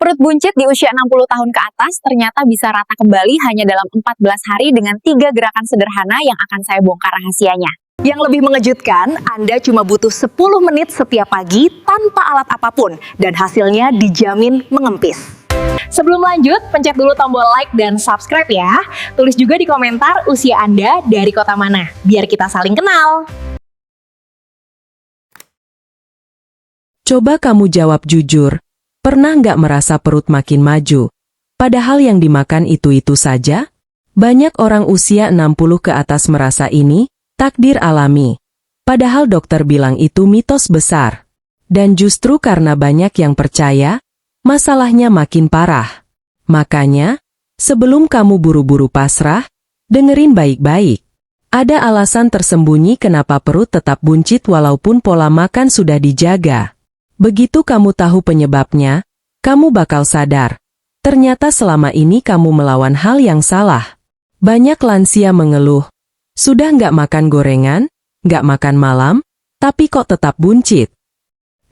Perut buncit di usia 60 tahun ke atas ternyata bisa rata kembali hanya dalam 14 hari dengan 3 gerakan sederhana yang akan saya bongkar rahasianya. Yang lebih mengejutkan, Anda cuma butuh 10 menit setiap pagi tanpa alat apapun dan hasilnya dijamin mengempis. Sebelum lanjut, pencet dulu tombol like dan subscribe ya. Tulis juga di komentar usia Anda dari kota mana, biar kita saling kenal. Coba kamu jawab jujur, pernah nggak merasa perut makin maju? Padahal yang dimakan itu-itu saja? Banyak orang usia 60 ke atas merasa ini takdir alami. Padahal dokter bilang itu mitos besar. Dan justru karena banyak yang percaya, masalahnya makin parah. Makanya, sebelum kamu buru-buru pasrah, dengerin baik-baik. Ada alasan tersembunyi kenapa perut tetap buncit walaupun pola makan sudah dijaga. Begitu kamu tahu penyebabnya, kamu bakal sadar. Ternyata selama ini kamu melawan hal yang salah. Banyak lansia mengeluh. Sudah nggak makan gorengan, nggak makan malam, tapi kok tetap buncit.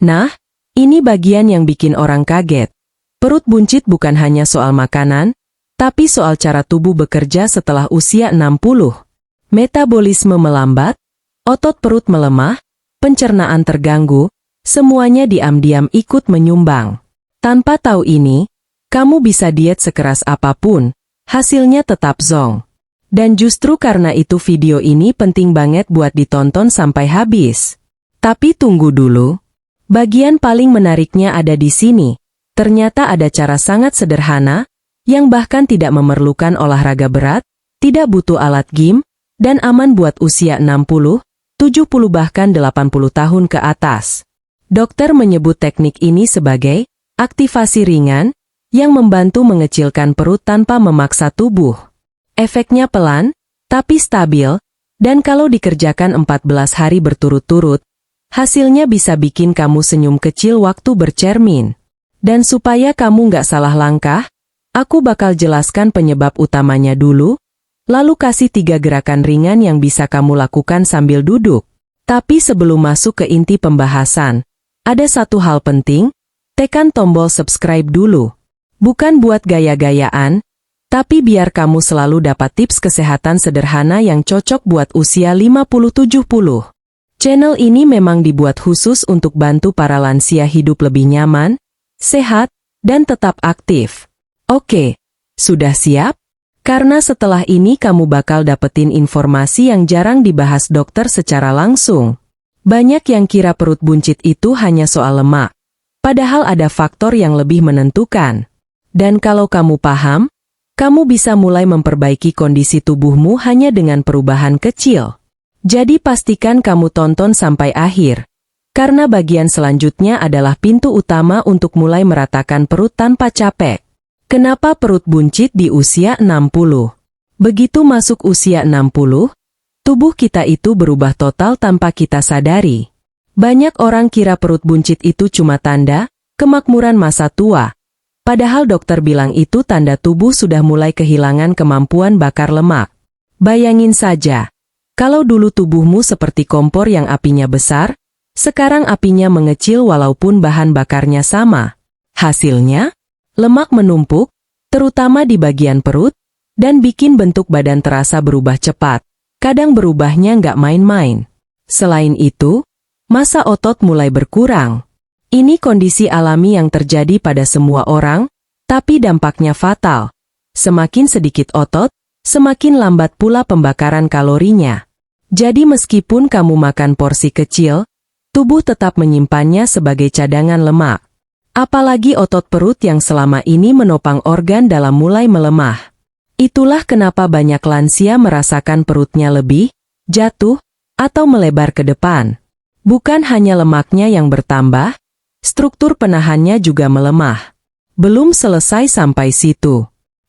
Nah, ini bagian yang bikin orang kaget. Perut buncit bukan hanya soal makanan, tapi soal cara tubuh bekerja setelah usia 60. Metabolisme melambat, otot perut melemah, pencernaan terganggu, semuanya diam-diam ikut menyumbang. Tanpa tahu ini, kamu bisa diet sekeras apapun, hasilnya tetap zonk. Dan justru karena itu video ini penting banget buat ditonton sampai habis. Tapi tunggu dulu. Bagian paling menariknya ada di sini. Ternyata ada cara sangat sederhana, yang bahkan tidak memerlukan olahraga berat, tidak butuh alat gym, dan aman buat usia 60, 70 bahkan 80 tahun ke atas. Dokter menyebut teknik ini sebagai aktivasi ringan, yang membantu mengecilkan perut tanpa memaksa tubuh. Efeknya pelan, tapi stabil, dan kalau dikerjakan 14 hari berturut-turut, hasilnya bisa bikin kamu senyum kecil waktu bercermin. Dan supaya kamu nggak salah langkah, aku bakal jelaskan penyebab utamanya dulu, lalu kasih 3 gerakan ringan yang bisa kamu lakukan sambil duduk. Tapi sebelum masuk ke inti pembahasan, ada satu hal penting, tekan tombol subscribe dulu. Bukan buat gaya-gayaan, tapi biar kamu selalu dapat tips kesehatan sederhana yang cocok buat usia 50-70. Channel ini memang dibuat khusus untuk bantu para lansia hidup lebih nyaman, sehat, dan tetap aktif. Oke, sudah siap? Karena setelah ini kamu bakal dapetin informasi yang jarang dibahas dokter secara langsung. Banyak yang kira perut buncit itu hanya soal lemak. Padahal ada faktor yang lebih menentukan. Dan kalau kamu paham, kamu bisa mulai memperbaiki kondisi tubuhmu hanya dengan perubahan kecil. Jadi pastikan kamu tonton sampai akhir. Karena bagian selanjutnya adalah pintu utama untuk mulai meratakan perut tanpa capek. Kenapa perut buncit di usia 60? Begitu masuk usia 60, tubuh kita itu berubah total tanpa kita sadari. Banyak orang kira perut buncit itu cuma tanda kemakmuran masa tua. Padahal dokter bilang itu tanda tubuh sudah mulai kehilangan kemampuan bakar lemak. Bayangin saja, kalau dulu tubuhmu seperti kompor yang apinya besar, sekarang apinya mengecil walaupun bahan bakarnya sama. Hasilnya, lemak menumpuk, terutama di bagian perut, dan bikin bentuk badan terasa berubah cepat. Kadang berubahnya nggak main-main. Selain itu, massa otot mulai berkurang. Ini kondisi alami yang terjadi pada semua orang, tapi dampaknya fatal. Semakin sedikit otot, semakin lambat pula pembakaran kalorinya. Jadi meskipun kamu makan porsi kecil, tubuh tetap menyimpannya sebagai cadangan lemak. Apalagi otot perut yang selama ini menopang organ dalam mulai melemah. Itulah kenapa banyak lansia merasakan perutnya lebih, jatuh, atau melebar ke depan. Bukan hanya lemaknya yang bertambah, struktur penahannya juga melemah. Belum selesai sampai situ.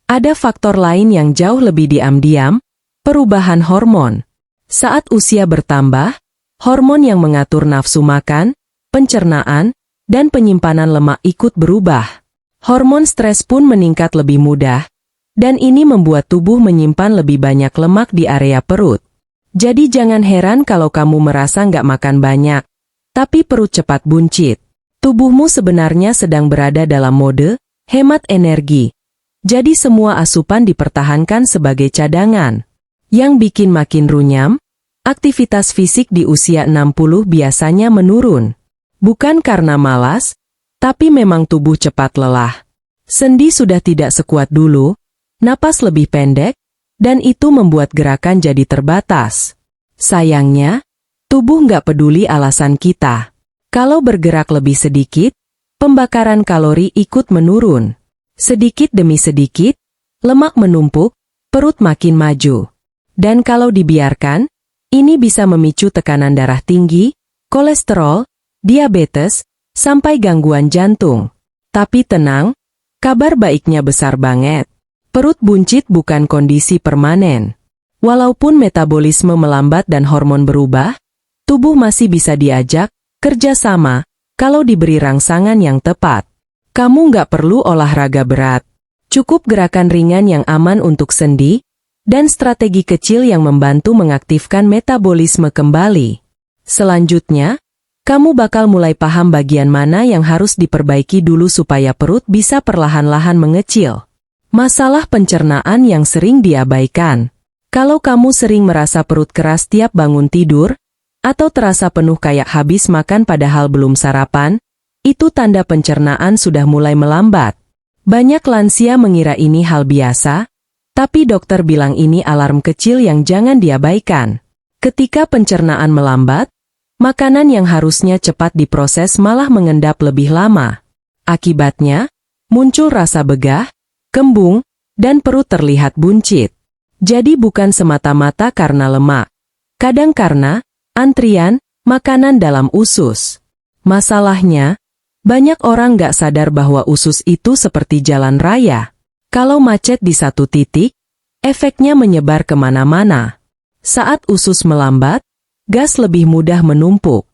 Ada faktor lain yang jauh lebih diam-diam, perubahan hormon. Saat usia bertambah, hormon yang mengatur nafsu makan, pencernaan, dan penyimpanan lemak ikut berubah. Hormon stres pun meningkat lebih mudah, dan ini membuat tubuh menyimpan lebih banyak lemak di area perut. Jadi jangan heran kalau kamu merasa nggak makan banyak, tapi perut cepat buncit. Tubuhmu sebenarnya sedang berada dalam mode hemat energi. Jadi semua asupan dipertahankan sebagai cadangan. Yang bikin makin runyam, aktivitas fisik di usia 60 biasanya menurun. Bukan karena malas, tapi memang tubuh cepat lelah. Sendi sudah tidak sekuat dulu, napas lebih pendek, dan itu membuat gerakan jadi terbatas. Sayangnya, tubuh nggak peduli alasan kita. Kalau bergerak lebih sedikit, pembakaran kalori ikut menurun. Sedikit demi sedikit, lemak menumpuk, perut makin maju. Dan kalau dibiarkan, ini bisa memicu tekanan darah tinggi, kolesterol, diabetes, sampai gangguan jantung. Tapi tenang, kabar baiknya besar banget. Perut buncit bukan kondisi permanen. Walaupun metabolisme melambat dan hormon berubah, tubuh masih bisa diajak kerja sama kalau diberi rangsangan yang tepat. Kamu nggak perlu olahraga berat. Cukup gerakan ringan yang aman untuk sendi, dan strategi kecil yang membantu mengaktifkan metabolisme kembali. Selanjutnya, kamu bakal mulai paham bagian mana yang harus diperbaiki dulu supaya perut bisa perlahan-lahan mengecil. Masalah pencernaan yang sering diabaikan. Kalau kamu sering merasa perut keras tiap bangun tidur, atau terasa penuh kayak habis makan padahal belum sarapan, itu tanda pencernaan sudah mulai melambat. Banyak lansia mengira ini hal biasa, tapi dokter bilang ini alarm kecil yang jangan diabaikan. Ketika pencernaan melambat, makanan yang harusnya cepat diproses malah mengendap lebih lama. Akibatnya, muncul rasa begah, kembung, dan perut terlihat buncit. Jadi bukan semata-mata karena lemak. Kadang karena antrian makanan dalam usus. Masalahnya, banyak orang nggak sadar bahwa usus itu seperti jalan raya. Kalau macet di satu titik, efeknya menyebar kemana-mana. Saat usus melambat, gas lebih mudah menumpuk.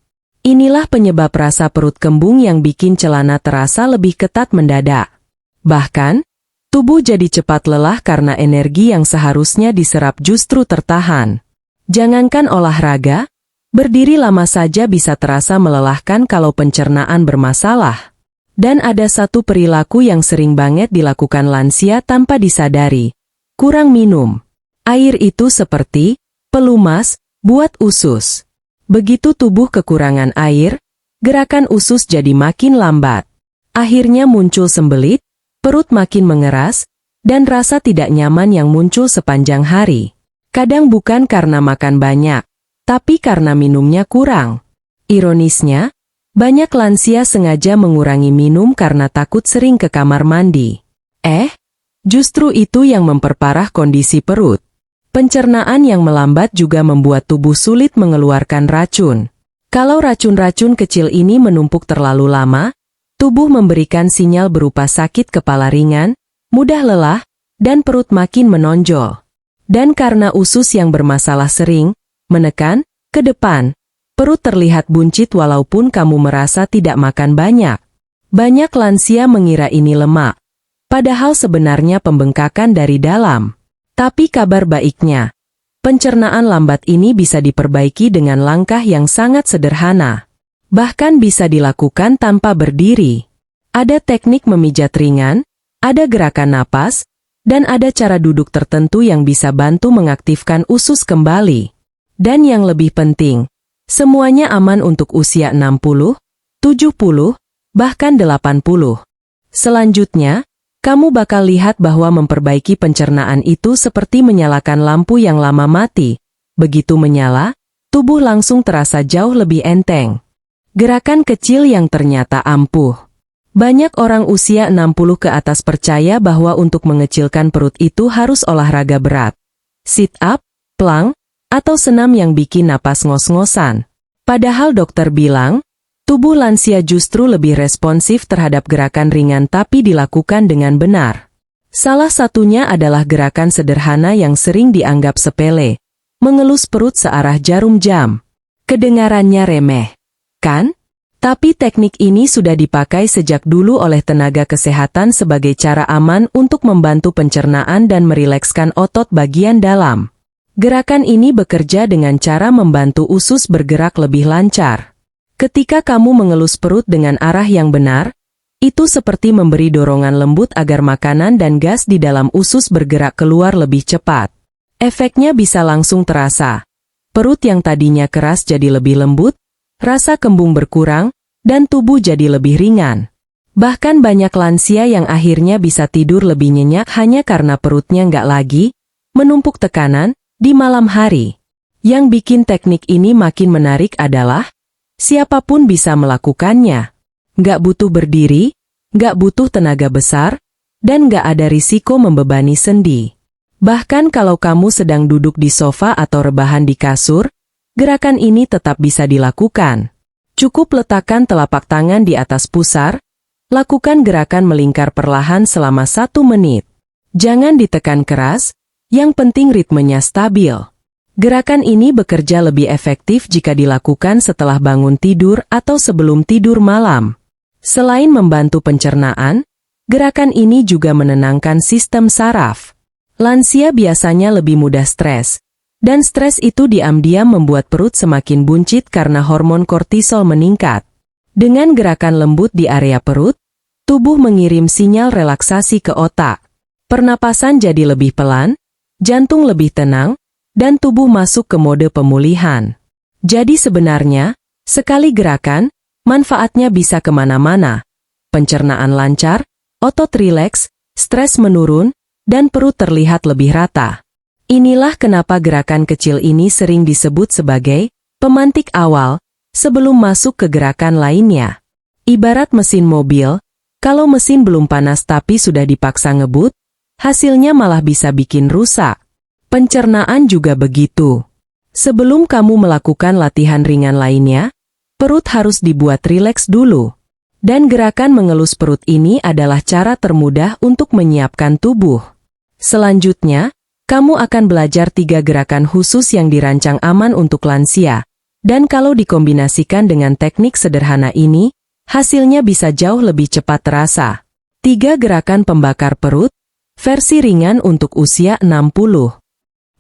Inilah penyebab rasa perut kembung yang bikin celana terasa lebih ketat mendadak. Bahkan, tubuh jadi cepat lelah karena energi yang seharusnya diserap justru tertahan. Jangankan olahraga, berdiri lama saja bisa terasa melelahkan kalau pencernaan bermasalah. Dan ada satu perilaku yang sering banget dilakukan lansia tanpa disadari. Kurang minum. Air itu seperti pelumas buat usus. Begitu tubuh kekurangan air, gerakan usus jadi makin lambat. Akhirnya muncul sembelit, perut makin mengeras, dan rasa tidak nyaman yang muncul sepanjang hari. Kadang bukan karena makan banyak, tapi karena minumnya kurang. Ironisnya, banyak lansia sengaja mengurangi minum karena takut sering ke kamar mandi. Justru itu yang memperparah kondisi perut. Pencernaan yang melambat juga membuat tubuh sulit mengeluarkan racun. Kalau racun-racun kecil ini menumpuk terlalu lama, tubuh memberikan sinyal berupa sakit kepala ringan, mudah lelah, dan perut makin menonjol. Dan karena usus yang bermasalah sering menekan ke depan, perut terlihat buncit walaupun kamu merasa tidak makan banyak. Banyak lansia mengira ini lemak, padahal sebenarnya pembengkakan dari dalam. Tapi kabar baiknya, pencernaan lambat ini bisa diperbaiki dengan langkah yang sangat sederhana. Bahkan bisa dilakukan tanpa berdiri. Ada teknik memijat ringan, ada gerakan napas, dan ada cara duduk tertentu yang bisa bantu mengaktifkan usus kembali. Dan yang lebih penting, semuanya aman untuk usia 60, 70, bahkan 80. Selanjutnya, kamu bakal lihat bahwa memperbaiki pencernaan itu seperti menyalakan lampu yang lama mati. Begitu menyala, tubuh langsung terasa jauh lebih enteng. Gerakan kecil yang ternyata ampuh. Banyak orang usia 60 ke atas percaya bahwa untuk mengecilkan perut itu harus olahraga berat. Sit up, plank, atau senam yang bikin napas ngos-ngosan. Padahal dokter bilang, tubuh lansia justru lebih responsif terhadap gerakan ringan tapi dilakukan dengan benar. Salah satunya adalah gerakan sederhana yang sering dianggap sepele, mengelus perut searah jarum jam. Kedengarannya remeh, kan? Tapi teknik ini sudah dipakai sejak dulu oleh tenaga kesehatan sebagai cara aman untuk membantu pencernaan dan merilekskan otot bagian dalam. Gerakan ini bekerja dengan cara membantu usus bergerak lebih lancar. Ketika kamu mengelus perut dengan arah yang benar, Itu seperti memberi dorongan lembut agar makanan dan gas di dalam usus bergerak keluar lebih cepat. Efeknya bisa langsung terasa. Perut yang tadinya keras jadi lebih lembut, rasa kembung berkurang, dan tubuh jadi lebih ringan. Bahkan banyak lansia yang akhirnya bisa tidur lebih nyenyak hanya karena perutnya nggak lagi menumpuk tekanan di malam hari. Yang bikin teknik ini makin menarik adalah siapapun bisa melakukannya. Nggak butuh berdiri, nggak butuh tenaga besar, dan nggak ada risiko membebani sendi. Bahkan kalau kamu sedang duduk di sofa atau rebahan di kasur, gerakan ini tetap bisa dilakukan. Cukup letakkan telapak tangan di atas pusar, lakukan gerakan melingkar perlahan selama 1 menit. Jangan ditekan keras, yang penting ritmenya stabil. Gerakan ini bekerja lebih efektif jika dilakukan setelah bangun tidur atau sebelum tidur malam. Selain membantu pencernaan, gerakan ini juga menenangkan sistem saraf. Lansia biasanya lebih mudah stres, dan stres itu diam-diam membuat perut semakin buncit karena hormon kortisol meningkat. Dengan gerakan lembut di area perut, tubuh mengirim sinyal relaksasi ke otak. Pernapasan jadi lebih pelan, jantung lebih tenang, dan tubuh masuk ke mode pemulihan. Jadi sebenarnya, sekali gerakan, manfaatnya bisa kemana-mana. Pencernaan lancar, otot rileks, stres menurun, dan perut terlihat lebih rata. Inilah kenapa gerakan kecil ini sering disebut sebagai pemantik awal sebelum masuk ke gerakan lainnya. Ibarat mesin mobil, kalau mesin belum panas tapi sudah dipaksa ngebut, hasilnya malah bisa bikin rusak. Pencernaan juga begitu. Sebelum kamu melakukan latihan ringan lainnya, perut harus dibuat rileks dulu. Dan gerakan mengelus perut ini adalah cara termudah untuk menyiapkan tubuh. Selanjutnya, kamu akan belajar 3 gerakan khusus yang dirancang aman untuk lansia. Dan kalau dikombinasikan dengan teknik sederhana ini, hasilnya bisa jauh lebih cepat terasa. 3 gerakan pembakar perut, versi ringan untuk usia 60.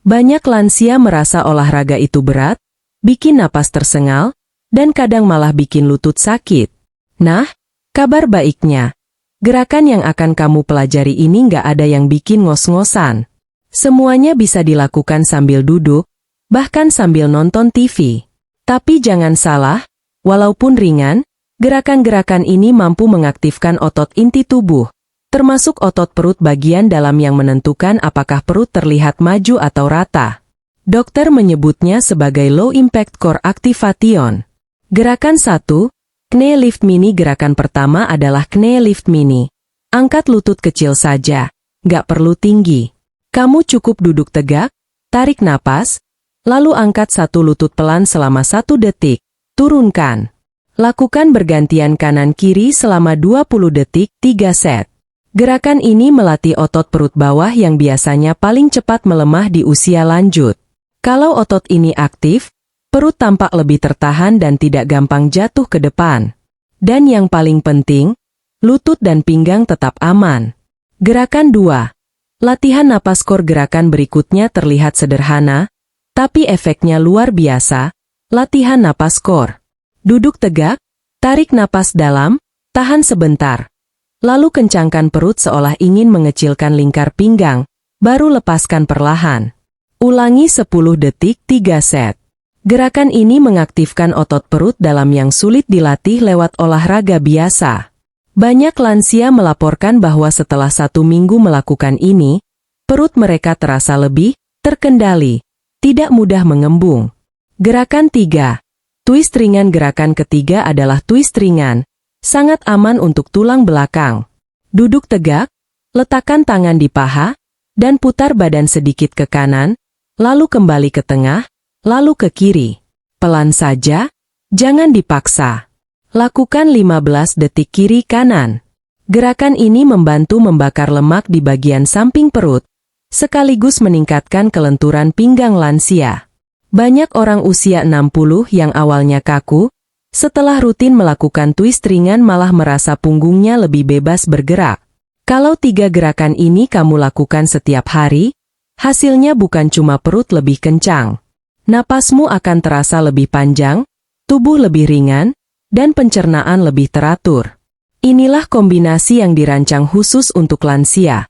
Banyak lansia merasa olahraga itu berat, bikin napas tersengal, dan kadang malah bikin lutut sakit. Nah, kabar baiknya, gerakan yang akan kamu pelajari ini nggak ada yang bikin ngos-ngosan. Semuanya bisa dilakukan sambil duduk, bahkan sambil nonton TV. Tapi jangan salah, walaupun ringan, gerakan-gerakan ini mampu mengaktifkan otot inti tubuh, termasuk otot perut bagian dalam yang menentukan apakah perut terlihat maju atau rata. Dokter menyebutnya sebagai Low Impact Core Activation. Gerakan 1, Knee Lift Mini. Gerakan pertama adalah Knee Lift Mini. Angkat lutut kecil saja, nggak perlu tinggi. Kamu cukup duduk tegak, tarik napas, lalu angkat satu lutut pelan selama 1 detik, turunkan. Lakukan bergantian kanan-kiri selama 20 detik, 3 set. Gerakan ini melatih otot perut bawah yang biasanya paling cepat melemah di usia lanjut. Kalau otot ini aktif, perut tampak lebih tertahan dan tidak gampang jatuh ke depan. Dan yang paling penting, lutut dan pinggang tetap aman. Gerakan 2. Latihan napas core. Gerakan berikutnya terlihat sederhana, tapi efeknya luar biasa. Latihan napas core. Duduk tegak, tarik napas dalam, tahan sebentar. Lalu kencangkan perut seolah ingin mengecilkan lingkar pinggang, baru lepaskan perlahan. Ulangi 10 detik, 3 set. Gerakan ini mengaktifkan otot perut dalam yang sulit dilatih lewat olahraga biasa. Banyak lansia melaporkan bahwa setelah 1 minggu melakukan ini, perut mereka terasa lebih terkendali, tidak mudah mengembung. Gerakan 3. Twist ringan. Gerakan ketiga adalah twist ringan, sangat aman untuk tulang belakang. Duduk tegak, letakkan tangan di paha, dan putar badan sedikit ke kanan, lalu kembali ke tengah, lalu ke kiri. Pelan saja, jangan dipaksa. Lakukan 15 detik kiri kanan. Gerakan ini membantu membakar lemak di bagian samping perut, sekaligus meningkatkan kelenturan pinggang lansia. Banyak orang usia 60 yang awalnya kaku, setelah rutin melakukan twist ringan malah merasa punggungnya lebih bebas bergerak. Kalau 3 gerakan ini kamu lakukan setiap hari, hasilnya bukan cuma perut lebih kencang. Napasmu akan terasa lebih panjang, tubuh lebih ringan, dan pencernaan lebih teratur. Inilah kombinasi yang dirancang khusus untuk lansia.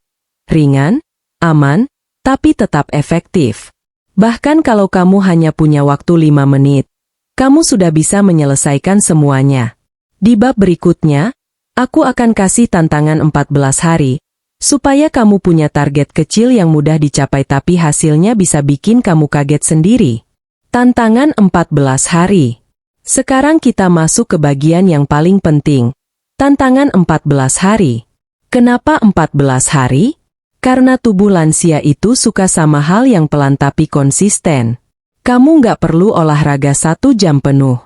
Ringan, aman, tapi tetap efektif. Bahkan kalau kamu hanya punya waktu 5 menit, kamu sudah bisa menyelesaikan semuanya. Di bab berikutnya, aku akan kasih tantangan 14 hari, supaya kamu punya target kecil yang mudah dicapai tapi hasilnya bisa bikin kamu kaget sendiri. Tantangan 14 hari. Sekarang kita masuk ke bagian yang paling penting. Tantangan 14 hari. Kenapa 14 hari? Karena tubuh lansia itu suka sama hal yang pelan tapi konsisten. Kamu nggak perlu olahraga 1 jam penuh.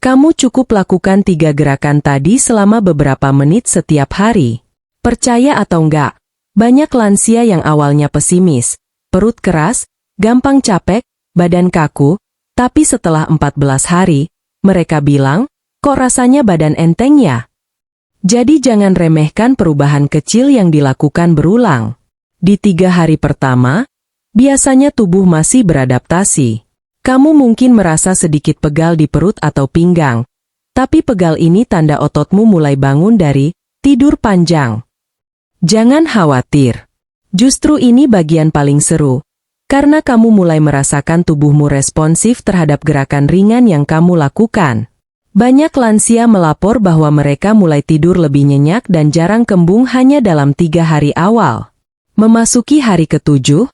Kamu cukup lakukan 3 gerakan tadi selama beberapa menit setiap hari. Percaya atau enggak, banyak lansia yang awalnya pesimis, perut keras, gampang capek, badan kaku, tapi setelah 14 hari, mereka bilang, kok rasanya badan enteng ya? Jadi jangan remehkan perubahan kecil yang dilakukan berulang. Di 3 hari pertama, biasanya tubuh masih beradaptasi. Kamu mungkin merasa sedikit pegal di perut atau pinggang, tapi pegal ini tanda ototmu mulai bangun dari tidur panjang. Jangan khawatir. Justru ini bagian paling seru, karena kamu mulai merasakan tubuhmu responsif terhadap gerakan ringan yang kamu lakukan. Banyak lansia melapor bahwa mereka mulai tidur lebih nyenyak dan jarang kembung hanya dalam 3 hari awal. Memasuki hari ke-7,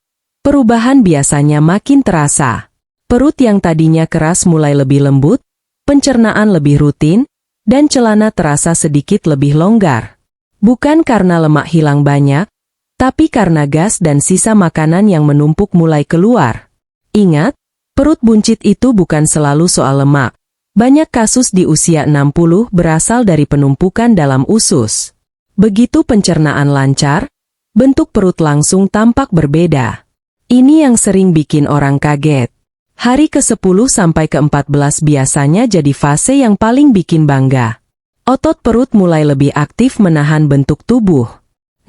perubahan biasanya makin terasa. Perut yang tadinya keras mulai lebih lembut, pencernaan lebih rutin, dan celana terasa sedikit lebih longgar. Bukan karena lemak hilang banyak, tapi karena gas dan sisa makanan yang menumpuk mulai keluar. Ingat, perut buncit itu bukan selalu soal lemak. Banyak kasus di usia 60 berasal dari penumpukan dalam usus. Begitu pencernaan lancar, bentuk perut langsung tampak berbeda. Ini yang sering bikin orang kaget. Hari ke-10 sampai ke-14 biasanya jadi fase yang paling bikin bangga. Otot perut mulai lebih aktif menahan bentuk tubuh.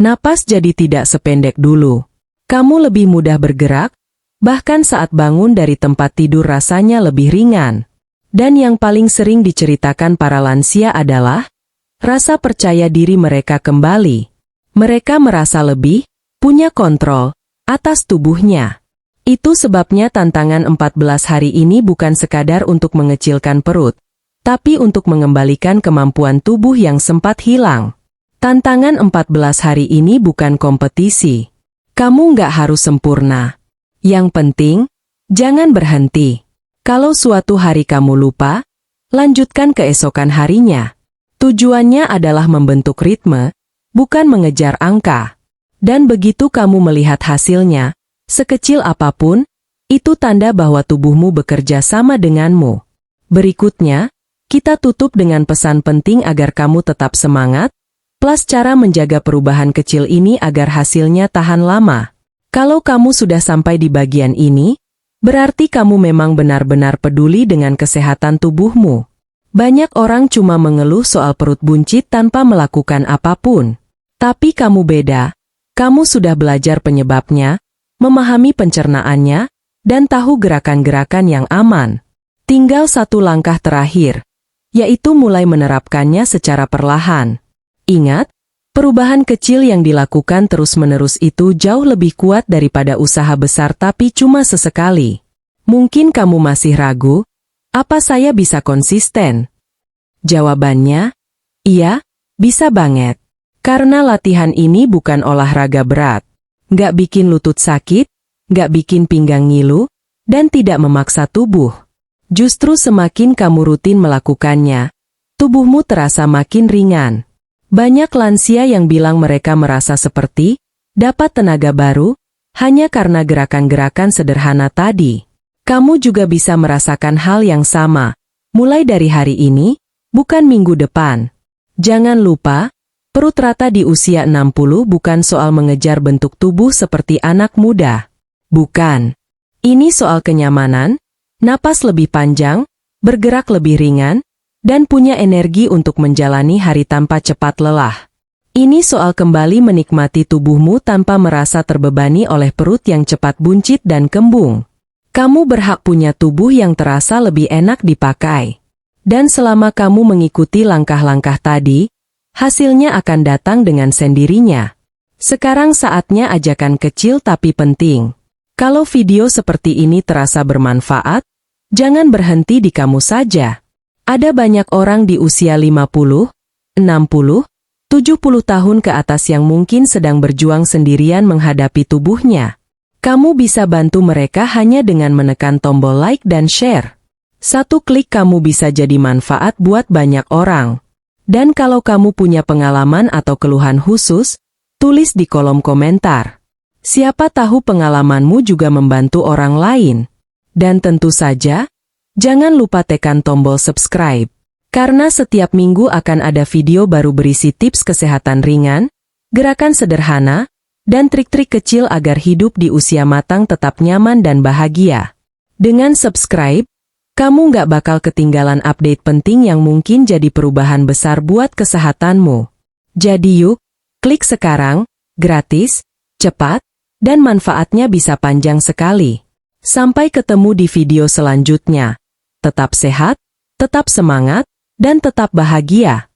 Napas jadi tidak sependek dulu. Kamu lebih mudah bergerak, bahkan saat bangun dari tempat tidur rasanya lebih ringan. Dan yang paling sering diceritakan para lansia adalah rasa percaya diri mereka kembali. Mereka merasa lebih punya kontrol atas tubuhnya. Itu sebabnya tantangan 14 hari ini bukan sekadar untuk mengecilkan perut, tapi untuk mengembalikan kemampuan tubuh yang sempat hilang. Tantangan 14 hari ini bukan kompetisi. Kamu nggak harus sempurna. Yang penting, jangan berhenti. Kalau suatu hari kamu lupa, lanjutkan keesokan harinya. Tujuannya adalah membentuk ritme, bukan mengejar angka. Dan begitu kamu melihat hasilnya, sekecil apapun, itu tanda bahwa tubuhmu bekerja sama denganmu. Berikutnya, kita tutup dengan pesan penting agar kamu tetap semangat, plus cara menjaga perubahan kecil ini agar hasilnya tahan lama. Kalau kamu sudah sampai di bagian ini, berarti kamu memang benar-benar peduli dengan kesehatan tubuhmu. Banyak orang cuma mengeluh soal perut buncit tanpa melakukan apapun. Tapi kamu beda. Kamu sudah belajar penyebabnya, memahami pencernaannya, dan tahu gerakan-gerakan yang aman. Tinggal satu langkah terakhir, yaitu mulai menerapkannya secara perlahan. Ingat, perubahan kecil yang dilakukan terus-menerus itu jauh lebih kuat daripada usaha besar tapi cuma sesekali. Mungkin kamu masih ragu, apa saya bisa konsisten? Jawabannya, iya, bisa banget. Karena latihan ini bukan olahraga berat. Nggak bikin lutut sakit, nggak bikin pinggang ngilu, dan tidak memaksa tubuh. Justru semakin kamu rutin melakukannya, tubuhmu terasa makin ringan. Banyak lansia yang bilang mereka merasa seperti dapat tenaga baru, hanya karena gerakan-gerakan sederhana tadi. Kamu juga bisa merasakan hal yang sama, mulai dari hari ini, bukan minggu depan. Jangan lupa, perut rata di usia 60 bukan soal mengejar bentuk tubuh seperti anak muda. Bukan. Ini soal kenyamanan, napas lebih panjang, bergerak lebih ringan, dan punya energi untuk menjalani hari tanpa cepat lelah. Ini soal kembali menikmati tubuhmu tanpa merasa terbebani oleh perut yang cepat buncit dan kembung. Kamu berhak punya tubuh yang terasa lebih enak dipakai. Dan selama kamu mengikuti langkah-langkah tadi, Hasilnya akan datang dengan sendirinya. Sekarang saatnya ajakan kecil tapi penting. Kalau video seperti ini terasa bermanfaat, jangan berhenti di kamu saja. Ada banyak orang di usia 50, 60, 70 tahun ke atas yang mungkin sedang berjuang sendirian menghadapi tubuhnya. Kamu bisa bantu mereka hanya dengan menekan tombol like dan share. Satu klik kamu bisa jadi manfaat buat banyak orang. Dan kalau kamu punya pengalaman atau keluhan khusus, tulis di kolom komentar. Siapa tahu pengalamanmu juga membantu orang lain. Dan tentu saja, jangan lupa tekan tombol subscribe. Karena setiap minggu akan ada video baru berisi tips kesehatan ringan, gerakan sederhana, dan trik-trik kecil agar hidup di usia matang tetap nyaman dan bahagia. Dengan subscribe, kamu nggak bakal ketinggalan update penting yang mungkin jadi perubahan besar buat kesehatanmu. Jadi yuk, klik sekarang, gratis, cepat, dan manfaatnya bisa panjang sekali. Sampai ketemu di video selanjutnya. Tetap sehat, tetap semangat, dan tetap bahagia.